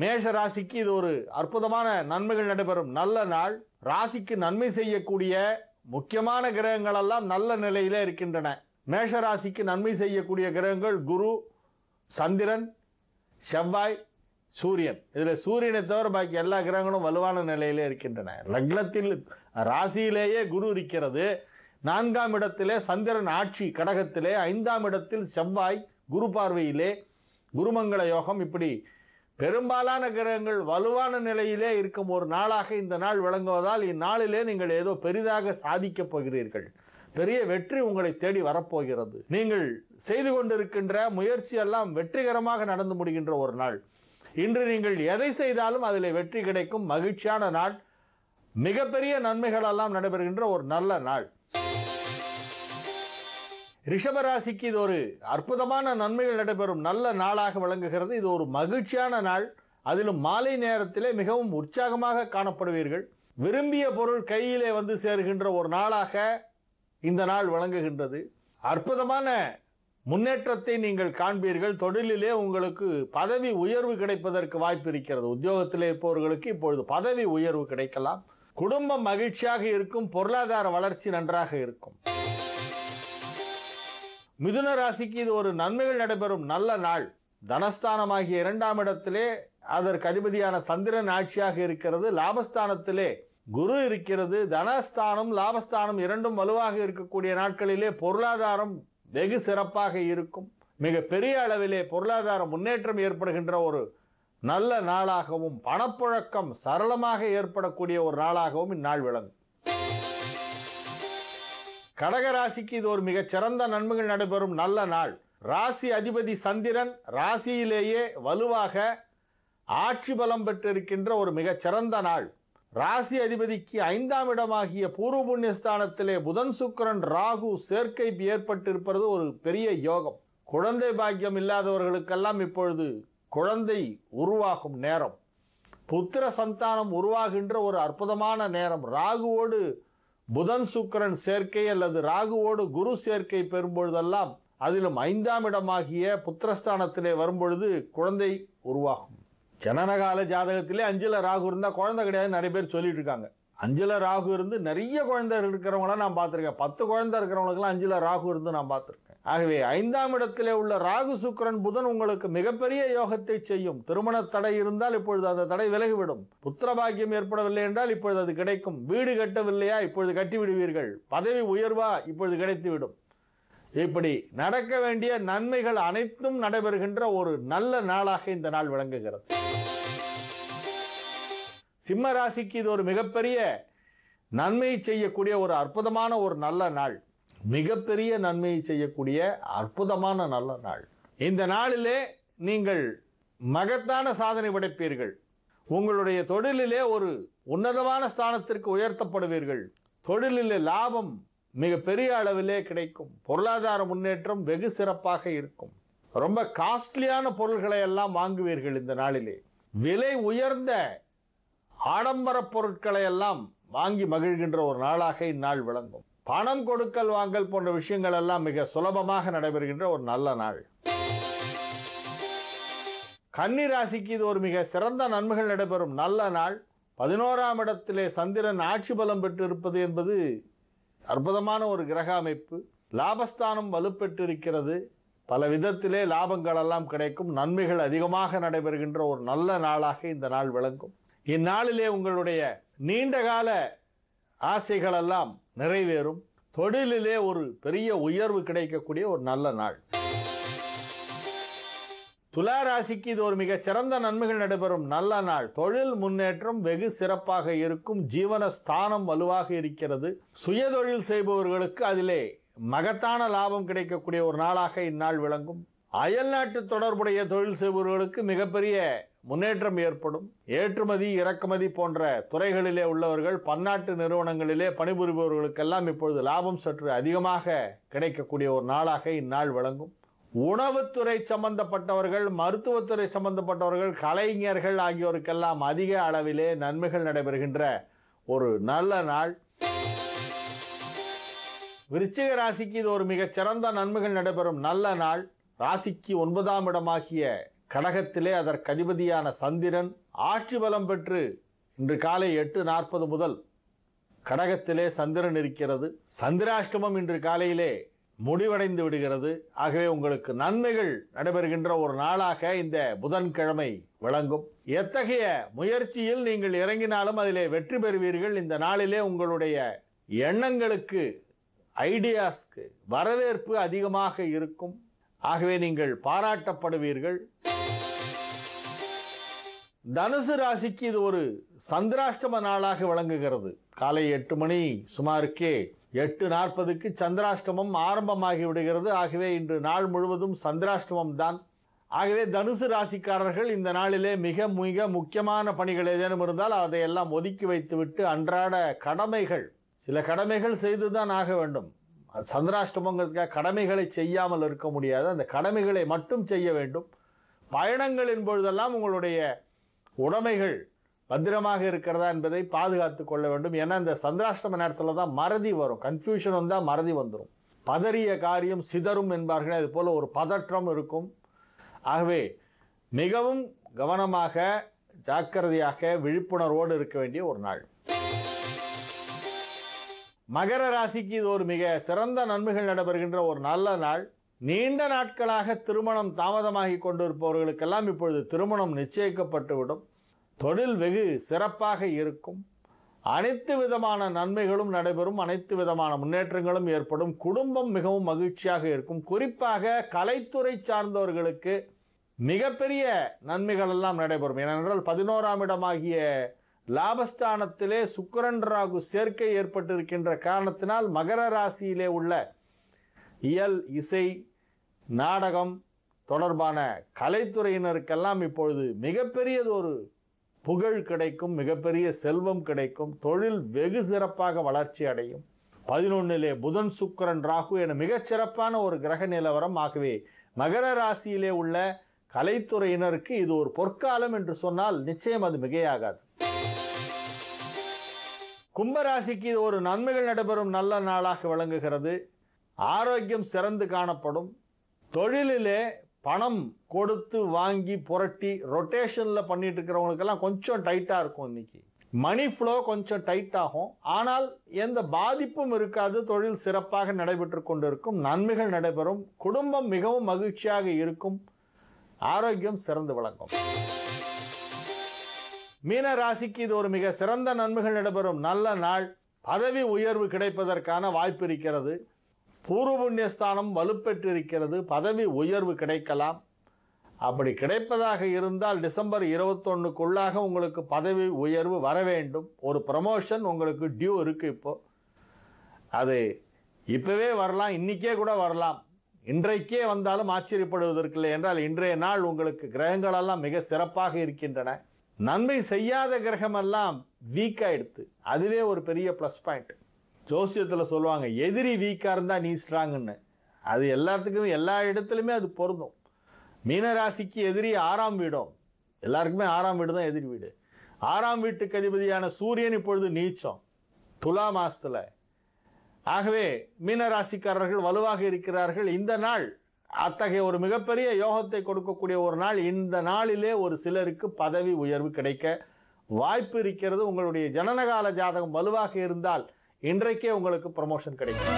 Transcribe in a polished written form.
மேஷ ராசிக்கு இது ஒரு அற்புதமான நன்மைகள் நடைபெறும் நல்ல நாள். ராசிக்கு நன்மை செய்யக்கூடிய முக்கியமான கிரகங்கள் எல்லாம் நல்ல நிலையிலே இருக்கின்றன. மேஷ ராசிக்கு நன்மை செய்யக்கூடிய கிரகங்கள் குரு, சந்திரன், செவ்வாய், சூரியன். இதில் சூரியனை தவிர பாக்கி எல்லா கிரகங்களும் வலுவான நிலையிலே இருக்கின்றன. லக்னத்தில் ராசியிலேயே குரு இருக்கிறது. 4ஆம் இடத்திலே சந்திரன் ஆட்சி கடகத்திலே, 5ஆம் இடத்தில் செவ்வாய் குரு பார்வையிலே, குருமங்கள யோகம். இப்படி பெரும்பாலான கிரகங்கள் வலுவான நிலையிலே இருக்கும் ஒரு நாளாக இந்த நாள் விளங்குவதால் இந்நாளிலே நீங்கள் ஏதோ பெரிதாக சாதிக்கப் போகிறீர்கள். பெரிய வெற்றி உங்களை தேடி வரப்போகிறது. நீங்கள் செய்து கொண்டிருக்கின்ற முயற்சி எல்லாம் வெற்றிகரமாக நடந்து முடிகின்ற ஒரு நாள். இன்று நீங்கள் எதை செய்தாலும் அதில் வெற்றி கிடைக்கும் மகிழ்ச்சியான நாள். மிகப்பெரிய நன்மைகள் எல்லாம் நடைபெறுகின்ற ஒரு நல்ல நாள். ரிஷபராசிக்கு இது ஒரு அற்புதமான நன்மைகள் நடைபெறும் நல்ல நாளாக விளங்குகிறது. இது ஒரு மகிழ்ச்சியான நாள். அதிலும் மாலை நேரத்திலே மிகவும் உற்சாகமாக காணப்படுவீர்கள். விரும்பிய பொருள் கையிலே வந்து சேருகின்ற ஒரு நாளாக இந்த நாள் விளங்குகின்றது. அற்புதமான முன்னேற்றத்தை நீங்கள் காண்பீர்கள். தொழிலிலே உங்களுக்கு பதவி உயர்வு கிடைப்பதற்கு வாய்ப்பு இருக்கிறது. உத்தியோகத்திலே இருப்பவர்களுக்கு இப்பொழுது பதவி உயர்வு கிடைக்கலாம். குடும்பம் மகிழ்ச்சியாக இருக்கும். பொருளாதார வளர்ச்சி நன்றாக இருக்கும். மிதுன ராசிக்கு இது ஒரு நன்மைகள் நடைபெறும் நல்ல நாள். தனஸ்தானமாகிய 2ஆம் இடத்திலே அதற்கு அதிபதியான சந்திரன் ஆட்சியாக இருக்கிறது. லாபஸ்தானத்திலே குரு இருக்கிறது. தனஸ்தானம் லாபஸ்தானம் இரண்டும் வலுவாக இருக்கக்கூடிய நாட்களிலே பொருளாதாரம் வெகு சிறப்பாக இருக்கும். மிக பெரிய அளவிலே பொருளாதார முன்னேற்றம் ஏற்படுகின்ற ஒரு நல்ல நாளாகவும் பணப்புழக்கம் சரளமாக ஏற்படக்கூடிய ஒரு நாளாகவும் இந்நாள் விளங்கும். கடகராசிக்கு இது ஒரு மிகச் சிறந்த நன்மைகள் நடைபெறும் நல்ல நாள். ராசி அதிபதி சந்திரன் ராசியிலேயே வலுவாக ஆட்சி பலம் பெற்றிருக்கின்ற ஒரு மிகச் சிறந்த நாள். ராசி அதிபதிக்கு 5ஆம் இடமாகிய பூர்வ புண்ணியஸ்தானத்திலே புதன், சுக்கிரன், ராகு சேர்க்கை ஏற்பட்டிருப்பது ஒரு பெரிய யோகம். குழந்தை பாக்கியம் இல்லாதவர்களுக்கெல்லாம் இப்பொழுது குழந்தை உருவாகும் நேரம். புத்திர சந்தானம் உருவாகின்ற ஒரு அற்புதமான நேரம். ராகுவோடு புதன் சுக்கிரன் சேர்க்கை அல்லது ராகுவோடு குரு சேர்க்கை பெறும்பொழுதெல்லாம் அதிலும் 5ஆம் இடமாகிய புத்திரஸ்தானத்திலே வரும்பொழுது குழந்தை உருவாகும். ஜனனகால ஜாதகத்திலே 5ல் ராகு இருந்தால் குழந்தை கிடையாது நிறைய பேர் சொல்லிட்டு இருக்காங்க. 5ல் ராகு இருந்து நிறைய குழந்தை இருக்கிறவங்கள நான் பார்த்துருக்கேன். 10 குழந்தை இருக்கிறவங்களுக்கெல்லாம் 5ல் ராகு இருந்து நான் பார்த்துருக்கேன். ஆகவே 5ஆம் இடத்திலே உள்ள ராகு, சுக்கிரன், புதன் உங்களுக்கு மிகப்பெரிய யோகத்தை செய்யும். திருமண தடை இருந்தால் இப்பொழுது அந்த தடை விலகிவிடும். புத்திர பாக்கியம் ஏற்படவில்லை என்றால் இப்பொழுது அது கிடைக்கும். வீடு கட்டவில்லையா இப்பொழுது கட்டி விடுவீர்கள். பதவி உயர்வா இப்பொழுது கிடைத்துவிடும். இப்படி நடக்க வேண்டிய நன்மைகள் அனைத்தும் நடைபெறுகின்ற ஒரு நல்ல நாளாக இந்த நாள் விளங்குகிறது. சிம்ம ராசிக்கு இது ஒரு மிகப்பெரிய நன்மையை செய்யக்கூடிய ஒரு அற்புதமான ஒரு நல்ல நாள். மிகப்பெரிய நன்மையை செய்யக்கூடிய அற்புதமான நல்ல நாள். இந்த நாளிலே நீங்கள் மகத்தான சாதனை படைப்பீர்கள். உங்களுடைய தொழிலிலே ஒரு உன்னதமான ஸ்தானத்திற்கு உயர்த்தப்படுவீர்கள். தொழிலிலே லாபம் மிக பெரிய அளவிலே கிடைக்கும். பொருளாதார முன்னேற்றம் வெகு சிறப்பாக இருக்கும். ரொம்ப காஸ்ட்லியான பொருள்களை எல்லாம் வாங்குவீர்கள். இந்த நாளிலே விலை உயர்ந்த ஆடம்பர பொருட்களை எல்லாம் வாங்கி மகிழ்கின்ற ஒரு நாளாக இந்நாள் விளங்கும். பணம் கொடுக்கல் வாங்கல் போன்ற விஷயங்கள் எல்லாம் மிக சுலபமாக நடைபெறுகின்ற ஒரு நல்ல நாள். கன்னி ராசிக்கு இது ஒரு மிக சிறந்த நன்மைகள் நடைபெறும் நல்ல நாள். 11ஆம் இடத்திலே சந்திரன் ஆட்சி பலம் பெற்று இருப்பது என்பது அற்புதமான ஒரு கிரக அமைப்பு. லாபஸ்தானம் வலுப்பெற்றிருக்கிறது. பல விதத்திலே லாபங்கள் எல்லாம் கிடைக்கும். நன்மைகள் அதிகமாக நடைபெறுகின்ற ஒரு நல்ல நாளாக இந்த நாள் விளங்கும். இந்நாளிலே உங்களுடைய நீண்டகால ஆசைகள் எல்லாம் நிறைவேறும். தொழிலிலே ஒரு பெரிய உயர்வு கிடைக்கக்கூடிய ஒரு நல்ல நாள். துலா ராசிக்கு இது ஒரு மிகச் சிறந்த நன்மைகள் நடைபெறும் நல்ல நாள். தொழில் முன்னேற்றம் வெகு சிறப்பாக இருக்கும். ஜீவன ஸ்தானம் வலுவாக இருக்கிறது. சுய தொழில் செய்பவர்களுக்கு அதிலே மகத்தான லாபம் கிடைக்கக்கூடிய ஒரு நாளாக இந்நாள் விளங்கும். அயல்நாட்டு தொடர்புடைய தொழில் செய்பவர்களுக்கு மிகப்பெரிய முன்னேற்றம் ஏற்படும். ஏற்றுமதி இறக்குமதி போன்ற துறைகளிலே உள்ளவர்கள், பன்னாட்டு நிறுவனங்களிலே பணிபுரிபவர்களுக்கெல்லாம் இப்பொழுது லாபம் சற்று அதிகமாக கிடைக்கக்கூடிய ஒரு நாளாக இந்நாள் விளங்கும். உணவுத்துறை சம்பந்தப்பட்டவர்கள், மருத்துவத்துறை சம்பந்தப்பட்டவர்கள், கலைஞர்கள் ஆகியோருக்கெல்லாம் அதிக அளவிலே நன்மைகள் நடைபெறுகின்ற ஒரு நல்ல நாள். விருச்சிக ராசிக்கு இது ஒரு மிகச் சிறந்த நன்மைகள் நடைபெறும் நல்ல நாள். ராசிக்கு 9ஆம் இடமாகிய கடகத்திலே அதற்கு அதிபதியான சந்திரன் ஆட்சி பலம் பெற்று இன்று காலை 8:40 முதல் கடகத்திலே சந்திரன் இருக்கிறது. சந்திராஷ்டமம் இன்று காலையிலே முடிவடைந்து விடுகிறது. ஆகவே உங்களுக்கு நன்மைகள் நடைபெறுகின்ற ஒரு நாளாக இந்த புதன்கிழமை விளங்கும். எத்தகைய முயற்சியில் நீங்கள் இறங்கினாலும் அதிலே வெற்றி பெறுவீர்கள். இந்த நாளிலே உங்களுடைய எண்ணங்களுக்கு, ஐடியாஸ்க்கு வரவேற்பு அதிகமாக இருக்கும். ஆகவே நீங்கள் பாராட்டப்படுவீர்கள். தனுசு ராசிக்கு இது ஒரு சந்திராஷ்டம நாளாக விளங்குகிறது. காலை 8 மணி சுமாருக்கே 8:40க்கு சந்திராஷ்டமம் ஆரம்பமாகி விடுகிறது. ஆகவே இன்று நாள் முழுவதும் சந்திராஷ்டமம் தான். ஆகவே தனுசு ராசிக்காரர்கள் இந்த நாளிலே மிக மிக முக்கியமான பணிகள் ஏதேனும் இருந்தால் அதையெல்லாம் ஒதுக்கி வைத்துவிட்டு அன்றாட கடமைகள், சில கடமைகள் செய்துதான் ஆக வேண்டும். சந்திராஷ்டமங்கிறதுக்காக கடமைகளை செய்யாமல் இருக்க முடியாது. அந்த கடமைகளை மட்டும் செய்ய வேண்டும். பயணங்களின் பொழுதெல்லாம் உங்களுடைய உடைமைகள் பத்திரமாக இருக்கிறதா என்பதை பாதுகாத்து கொள்ள வேண்டும். ஏன்னா இந்த சந்திராஷ்டம நேரத்தில் தான் மறதி வரும், கன்ஃபியூஷன் வந்தால் மறதி வந்துடும். பதறிய காரியம் சிதறும் என்பார்கள். அது போல ஒரு பதற்றம் இருக்கும். ஆகவே மிகவும் கவனமாக, ஜாக்கிரதையாக, விழிப்புணர்வோடு இருக்க வேண்டிய ஒரு நாள். மகர ராசிக்கு இது ஒரு மிக சிறந்த நன்மைகள் நடைபெறுகின்ற ஒரு நல்ல நாள். நீண்ட நாட்களாக திருமணம் தாமதமாகி கொண்டிருப்பவர்களுக்கெல்லாம் இப்பொழுது திருமணம் நிச்சயிக்கப்பட்டுவிடும். தொழில் வெகு சிறப்பாக இருக்கும். அனைத்து விதமான நன்மைகளும் நடைபெறும். அனைத்து விதமான முன்னேற்றங்களும் ஏற்படும். குடும்பம் மிகவும் மகிழ்ச்சியாக இருக்கும். குறிப்பாக கலைத்துறை சார்ந்தவர்களுக்கு மிகப்பெரிய நன்மைகள் எல்லாம் நடைபெறும். ஏனென்றால் 11ஆம் இடமாகிய லாபஸ்தானத்திலே சுக்கிரன் ராகு சேர்க்கை ஏற்பட்டிருக்கின்ற காரணத்தினால் மகர ராசியிலே உள்ள இயல், இசை, நாடகம் தொடர்பான கலைத்துறையினருக்கெல்லாம் இப்பொழுது மிகப்பெரியது ஒரு புகழ் கிடைக்கும். மிகப்பெரிய செல்வம் கிடைக்கும். தொழில் வெகு சிறப்பாக வளர்ச்சி அடையும். 11லே புதன், சுக்கிரன், ராகு என மிகச்சிறப்பான ஒரு கிரக நிலவரம். ஆகவே மகர ராசியிலே உள்ள கலைத்துறையினருக்கு இது ஒரு பொற்காலம் என்று சொன்னால் நிச்சயம் அது மிகையாகாது. கும்பராசிக்கு இது ஒரு நன்மைகள் நடைபெறும் நல்ல நாளாக விளங்குகிறது. ஆரோக்கியம் சிறந்து காணப்படும். தொழிலிலே பணம் கொடுத்து வாங்கி புரட்டி ரொட்டேஷனில் பண்ணிட்டு இருக்கிறவங்களுக்கெல்லாம் கொஞ்சம் டைட்டாக இருக்கும். இன்னைக்கு மணி ஃப்ளோ கொஞ்சம் டைட் ஆகும். ஆனால் எந்த பாதிப்பும் இருக்காது. தொழில் சிறப்பாக நடைபெற்று கொண்டிருக்கும். நன்மைகள் நடைபெறும். குடும்பம் மிகவும் மகிழ்ச்சியாக இருக்கும். ஆரோக்கியம் சிறந்து விளங்கும். மீன ராசிக்கு இது ஒரு மிக சிறந்த நன்மைகள் நடைபெறும் நல்ல நாள். பதவி உயர்வு கிடைப்பதற்கான வாய்ப்பு இருக்கிறது. பூர்வ புண்ணியஸ்தானம் வலுப்பெற்றிருக்கிறது. பதவி உயர்வு கிடைக்கலாம். அப்படி கிடைப்பதாக இருந்தால் டிசம்பர் 21க்குள்ளாக உங்களுக்கு பதவி உயர்வு வர வேண்டும். ஒரு ப்ரமோஷன் உங்களுக்கு டியூ இருக்கு. இப்போ அது இப்பவே வரலாம், இன்னைக்கே கூட வரலாம். இன்றைக்கே வந்தாலும் ஆச்சரியப்படுவதற்கில்லை. என்றால் இன்றைய நாள் உங்களுக்கு கிரகங்களெல்லாம் மிக சிறப்பாக இருக்கின்றன. நன்மை செய்யாத கிரகமெல்லாம் வீக் ஆயிடுத்து. அதுவே ஒரு பெரிய ப்ளஸ் பாயிண்ட். ஜோசியத்தில் சொல்லுவாங்க, எதிரி வீக்காக இருந்தால் நீ ஸ்ட்ராங்குன்னு. அது எல்லாத்துக்குமே எல்லா இடத்துலையுமே அது பொருந்தும். மீனராசிக்கு எதிரி 6ஆம் வீடும். எல்லாருக்குமே 6ஆம் வீடு தான் எதிரி வீடு. 6ஆம் வீட்டுக்கு அதிபதியான சூரியன் இப்பொழுது நீச்சம் துலா மாசத்துல. ஆகவே மீனராசிக்காரர்கள் வலுவாக இருக்கிறார்கள். இந்த நாள் அத்தகைய ஒரு மிகப்பெரிய யோகத்தை கொடுக்கக்கூடிய ஒரு நாள். இந்த நாளிலே ஒரு சிலருக்கு பதவி உயர்வு கிடைக்க வாய்ப்பு இருக்கிறது. உங்களுடைய ஜனனகால ஜாதகம் வலுவாக இருந்தால் இன்றைக்கே உங்களுக்கு ப்ரமோஷன் கிடைக்கும்.